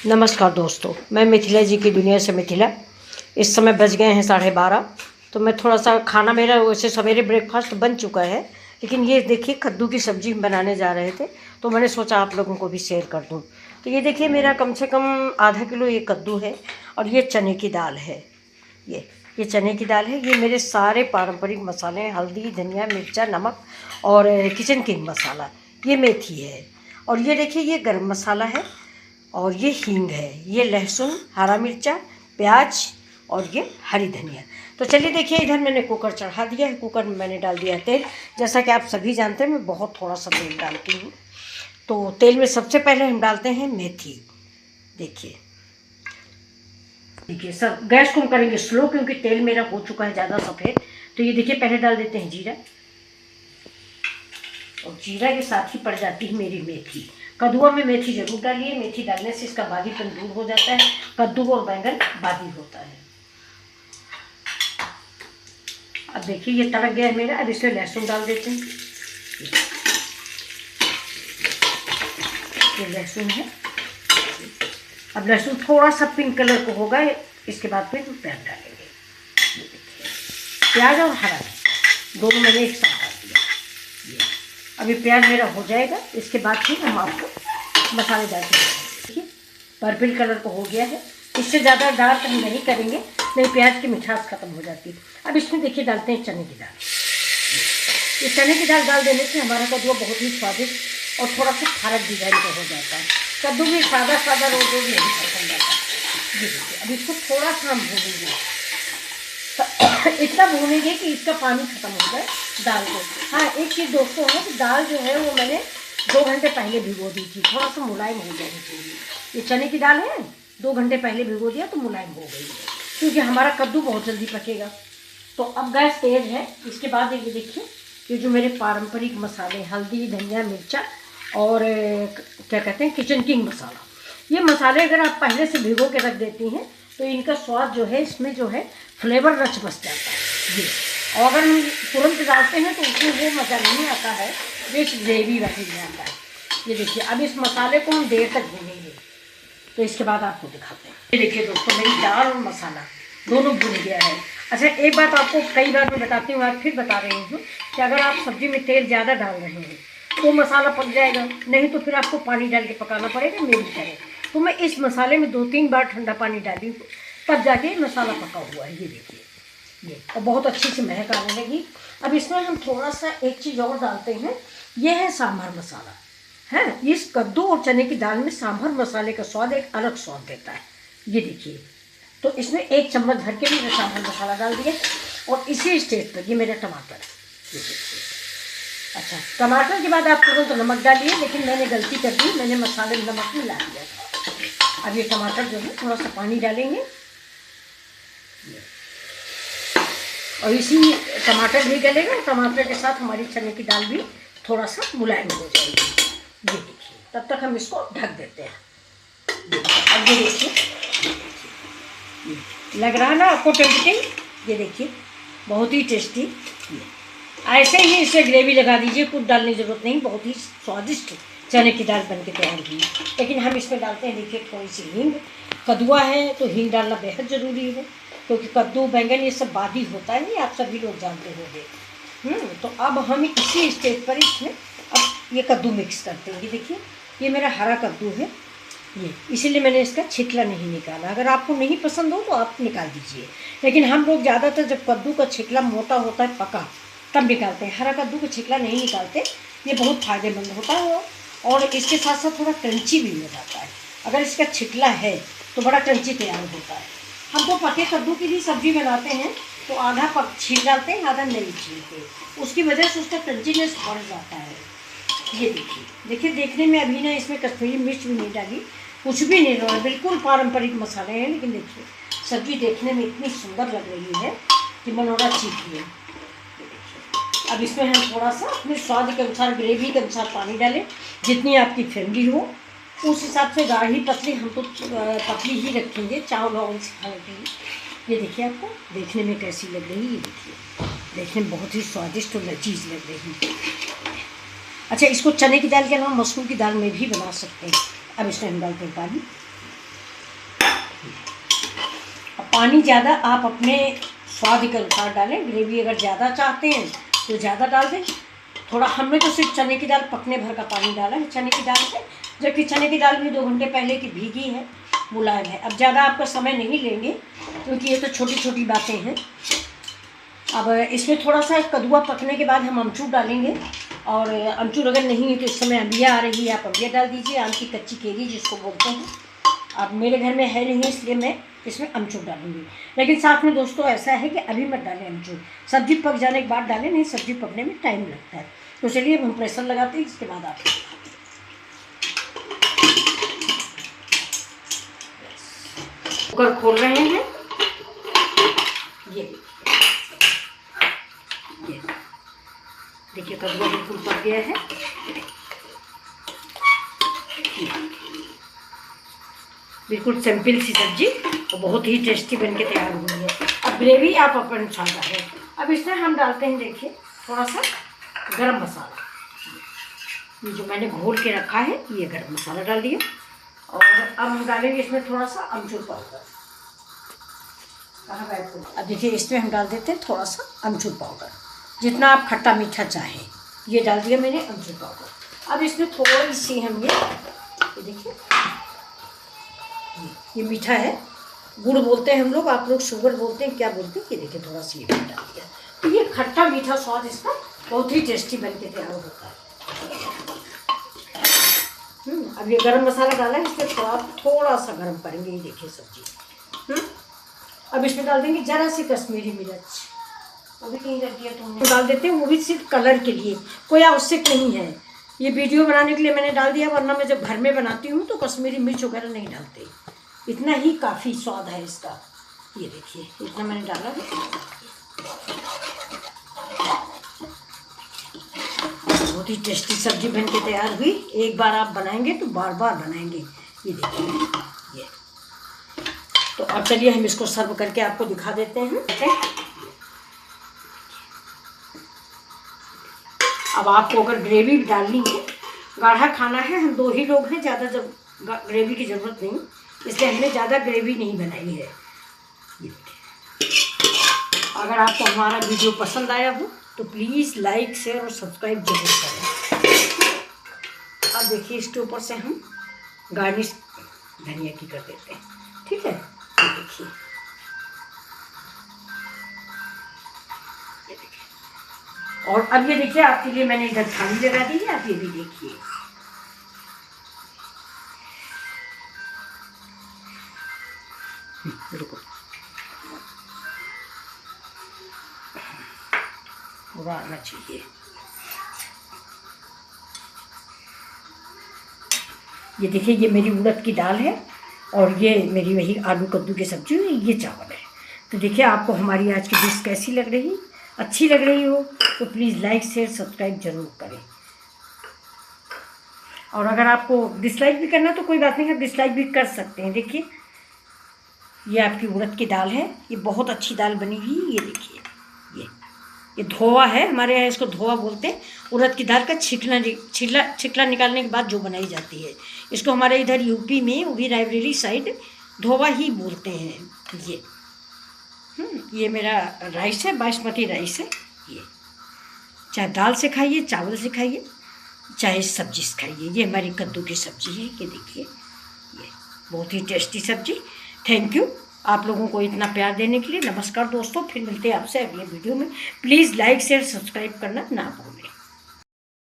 नमस्कार दोस्तों, मैं मिथिला जी की दुनिया से मिथिला। इस समय बज गए हैं 12:30। तो मैं थोड़ा सा खाना, मेरा वैसे सवेरे ब्रेकफास्ट बन चुका है, लेकिन ये देखिए कद्दू की सब्ज़ी बनाने जा रहे थे तो मैंने सोचा आप लोगों को भी शेयर कर दूं। तो ये देखिए मेरा कम से कम आधा किलो ये कद्दू है और ये चने की दाल है। ये चने की दाल है। ये मेरे सारे पारंपरिक मसाले हैं, हल्दी, धनिया, मिर्चा, नमक और किचन किंग मसाला। ये मेथी है और ये देखिए ये गरम मसाला है और ये हींग है, ये लहसुन, हरा मिर्चा, प्याज और ये हरी धनिया। तो चलिए देखिए, इधर मैंने कुकर चढ़ा दिया है। कुकर में मैंने डाल दिया तेल। जैसा कि आप सभी जानते हैं मैं बहुत थोड़ा सा तेल डालती हूँ। तो तेल में सबसे पहले हम डालते हैं मेथी। देखिए देखिए सब गैस को हम करेंगे स्लो, क्योंकि तेल मेरा हो चुका है ज़्यादा सफ़ेद। तो ये देखिए पहले डाल देते हैं जीरा, और जीरा के साथ ही पड़ जाती है मेरी मेथी। कद्दुआ में मेथी जरूर डालिए, मेथी डालने से इसका बादीपन दूर हो जाता है। कद्दू और बैंगन बादी होता है। अब देखिए ये तड़क गया है मेरा। अब इसमें लहसुन डाल देते हैं। ये लहसुन है। अब लहसुन थोड़ा सा पिंक कलर को होगा, इसके बाद फिर हम प्याज डालेंगे। प्याज और हरा दोनों मैंने एक साथ डाल दिया। अभी प्याज मेरा हो जाएगा, इसके बाद फिर हम आपको मसाले डाल देंगे। देखिए पर्पल कलर को हो गया है। इससे ज़्यादा डार्क हम नहीं करेंगे, नहीं प्याज की मिठास खत्म हो जाती है। अब इसमें देखिए डालते हैं चने की दाल। ये चने की दाल डाल देने से हमारा कद्दू बहुत ही स्वादिष्ट और थोड़ा सा खारक डिजाइन का हो जाता है। कद्दू भी सादा सादा रोज रोज नहीं पसंद आता। जी देखिए अब इसको थोड़ा सा हम भूनेंगे, इतना भूनेंगे कि इसका पानी खत्म हो जाए दाल को। हाँ एक चीज़ दोस्तों है कि दाल जो है वो मैंने 2 घंटे पहले भिगो दी थी, थोड़ा सा मुलायम हो जाने के लिए। ये चने की दाल है, 2 घंटे पहले भिगो दिया तो मुलायम हो गई, क्योंकि हमारा कद्दू बहुत जल्दी पकेगा। तो अब गैस तेज है। इसके बाद ये देखिए ये जो मेरे पारंपरिक मसाले, हल्दी, धनिया, मिर्चा और क्या कहते हैं किचन किंग मसाला, ये मसाले अगर आप पहले से भिगो के रख देती हैं तो इनका स्वाद जो है, इसमें जो है फ्लेवर रच बस जाता है। ये और अगर हम तुरंत डालते हैं तो उसमें वो मज़ा नहीं आता है, बेश ग्रेवी वाली नहीं आता है। ये देखिए अब इस मसाले को हम देर तक भूनेंगे, तो इसके बाद आपको दिखाते हैं। ये देखिए दोस्तों मेरी दाल और मसाला दोनों भून गया है। अच्छा एक बात आपको कई बार मैं बताती हूँ, आज फिर बता रही हूँ कि अगर आप सब्ज़ी में तेल ज़्यादा डाल रहे हैं तो मसाला पक जाएगा, नहीं तो फिर आपको पानी डाल के पकाना पड़ेगा मेरी तरह। तो मैं इस मसाले में 2-3 बार ठंडा पानी डाली तब जाके मसाला पका हुआ है। ये देखिए ये और बहुत अच्छी से महक आने लगी। अब इसमें हम थोड़ा सा एक चीज़ और डालते हैं, ये है सांभर मसाला है। इस कद्दू और चने की दाल में सांभर मसाले का स्वाद एक अलग स्वाद देता है। ये देखिए तो इसमें 1 चम्मच भर के मैंने सांभर मसाला डाल दिया। और इसी स्टेज पर ये मेरा टमाटर, ये देखिए। अच्छा टमाटर के बाद आप तुरंत नमक डालिए, लेकिन मैंने गलती कर दी, मैंने मसाले में नमक मिला दिया था। अब ये टमाटर जो है थोड़ा सा पानी डालेंगे और इसी टमाटर भी गलेगा, टमाटर के साथ हमारी चने की दाल भी थोड़ा सा मुलायम हो जाएगी। ये देखिए तब तक हम इसको ढक देते हैं। अब ये देखिए लग रहा है ना आपको टेम्पटिंग? ये देखिए बहुत ही टेस्टी। ऐसे ही इसे ग्रेवी लगा दीजिए, कुछ डालने की ज़रूरत नहीं, बहुत ही स्वादिष्ट चने की दाल बन के तैयार हुई। लेकिन हम इसमें डालते हैं देखिए थोड़ी सी हींग। कद्दुआ है तो हींग डालना बेहद ज़रूरी है, क्योंकि कद्दू बैंगन ये सब बादी होता है, नहीं आप सभी लोग जानते होंगे। तो अब हम इसी स्टेज पर इसमें अब ये कद्दू मिक्स करते हैं। ये देखिए ये मेरा हरा कद्दू है ये, इसीलिए मैंने इसका छिकला नहीं निकाला। अगर आपको नहीं पसंद हो तो आप निकाल दीजिए, लेकिन हम लोग ज़्यादातर जब कद्दू का छिकला मोटा होता है पका तब निकालते हैं, हरा कद्दू का छिकला नहीं निकालते। ये बहुत फ़ायदेमंद होता है और इसके साथ साथ थोड़ा क्रंची भी हो जाता है। अगर इसका छिकला है तो बड़ा क्रंची तैयार होता है। हम तो पके कद्दू की भी सब्ज़ी बनाते हैं तो आधा पक छील डालते हैं, आधा नहीं छीलते, उसकी वजह से उसका क्रंचीनेस बढ़ जाता है। ये देखिए देखने में अभी ना इसमें कश्मीरी मिर्च भी नहीं डाली, कुछ भी नहीं डाला, बिल्कुल पारंपरिक मसाले हैं। लेकिन देखिए सब्ज़ी देखने में इतनी सुंदर लग रही है कि मनोरा चीखिए। अब इसमें हम थोड़ा सा अपने स्वाद के अनुसार, ग्रेवी के अनुसार पानी डालें, जितनी आपकी फैमिली हो उस हिसाब से। गाढ़ी पतली हम तो पतली ही रखेंगे चावल वावल से खाने के लिए। ये देखिए आपको देखने में कैसी लग रही है, ये देखिए देखने में बहुत ही स्वादिष्ट और लजीज लग रही है। अच्छा इसको चने की दाल के अलावा मसूर की दाल में भी बना सकते हैं। अब इसमें हम डालते हैं पानी। अब पानी ज़्यादा आप अपने स्वाद के अनुसार डालें। ग्रेवी अगर ज़्यादा चाहते हैं तो ज़्यादा डाल दें। थोड़ा हमने तो सिर्फ चने की दाल पकने भर का पानी डाला है चने की दाल से, जबकि चने की दाल भी 2 घंटे पहले की भीगी है, मुलायम है। अब ज़्यादा आपका समय नहीं लेंगे क्योंकि ये तो छोटी छोटी बातें हैं। अब इसमें थोड़ा सा कद्दुआ पकने के बाद हम अमचूर डालेंगे, और अमचूर अगर नहीं है तो इस समय अम्बिया आ रही है, आप अम्बिया डाल दीजिए, आम की कच्ची केरी जिसको बोलते हैं। अब मेरे घर में है नहीं इसलिए मैं इसमें अमचूर डालूंगी। लेकिन साथ में दोस्तों ऐसा है कि अभी मत डालें अमचूर, सब्जी पक जाने के बाद डालें, नहीं सब्जी पकने में टाइम लगता है। तो चलिए हम प्रेशर लगाते हैं, इसके बाद आप कुकर खोल रहे हैं। ये देखिए कद्दू बिल्कुल पक गया है। बिल्कुल सिंपल सी सब्जी और बहुत ही टेस्टी बनके तैयार हुई है। अब ग्रेवी आप अपने अनुसार डालें। अब इसमें हम डालते हैं, देखिए थोड़ा सा गरम मसाला, ये जो मैंने घोल के रखा है ये गरम मसाला डाल दिया। और अब हम डालेंगे इसमें थोड़ा सा अमचूर पाउडर। अब देखिए इसमें हम डाल देते हैं थोड़ा सा अमचूर पाउडर, जितना आप खट्टा मीठा चाहें। ये डाल दिया मैंने अमचूर पाउडर। अब इसमें थोड़ी सी हम ये देखिए, ये मीठा है, गुड़ बोलते हैं हम लोग, आप लोग शुगर बोलते हैं, क्या बोलते हैं। ये देखिए थोड़ा सा ये डाल दिया, तो ये खट्टा मीठा स्वाद इसका बहुत ही टेस्टी बन के तैयार होता है। अब ये गरम मसाला डाला है, इसमें थोड़ा सा गरम करेंगे। ये देखिए सब्जी। अब इसमें डाल देंगे जरा सी कश्मीरी मिर्च, वो भी कहीं रख दिया तो डाल देते हैं, वो भी सिर्फ कलर के लिए, कोई आवश्यक नहीं है। ये वीडियो बनाने के लिए मैंने डाल दिया, वरना मैं जब घर में बनाती हूँ तो कश्मीरी मिर्च वगैरह नहीं डालते। इतना ही काफ़ी स्वाद है इसका। ये देखिए इतना मैंने डाला है। बहुत ही टेस्टी सब्जी बन के तैयार हुई। एक बार आप बनाएंगे तो बार बार बनाएंगे। ये देखिए ये। तो अब चलिए हम इसको सर्व करके आपको दिखा देते हैं। अब आपको अगर ग्रेवी डालनी है, गाढ़ा खाना है, हम 2 ही लोग हैं, ज़्यादा जब ग्रेवी की ज़रूरत नहीं, इसलिए हमने ज़्यादा ग्रेवी नहीं बनाई है। ये अगर आपको हमारा वीडियो पसंद आया हो तो प्लीज़ लाइक शेयर और सब्सक्राइब जरूर करें। अब देखिए इसके ऊपर से हम गार्निश धनिया की कर देते हैं, ठीक है। देखिए और अब ये देखिए आपके लिए मैंने इधर थाली लगा दी है, आप ये भी देखिए। रुको, पूरा आना चाहिए। ये देखिए ये मेरी उड़द की दाल है और ये मेरी वही आलू कद्दू की सब्जी है, ये चावल है। तो देखिए आपको हमारी आज की डिश कैसी लग रही, अच्छी लग रही हो तो प्लीज़ लाइक शेयर सब्सक्राइब जरूर करें। और अगर आपको डिसलाइक भी करना तो कोई बात नहीं, आप डिसलाइक भी कर सकते हैं। देखिए ये आपकी उड़द की दाल है, ये बहुत अच्छी दाल बनी हुई। ये देखिए ये धोवा है, हमारे यहाँ इसको धोवा बोलते हैं। उड़द की दाल का छिकला निकालने के बाद जो बनाई जाती है, इसको हमारे इधर यूपी में, वो भी रायबरेली साइड, धोवा ही बोलते हैं। ये मेरा राइस है, बासमती राइस है। ये चाहे दाल से खाइए, चावल से खाइए, चाहे सब्जी से खाइए। ये हमारी कद्दू की सब्जी है। ये देखिए ये बहुत ही टेस्टी सब्जी। थैंक यू आप लोगों को इतना प्यार देने के लिए। नमस्कार दोस्तों, फिर मिलते हैं आपसे अगले वीडियो में। प्लीज़ लाइक शेयर सब्सक्राइब करना ना भूलें।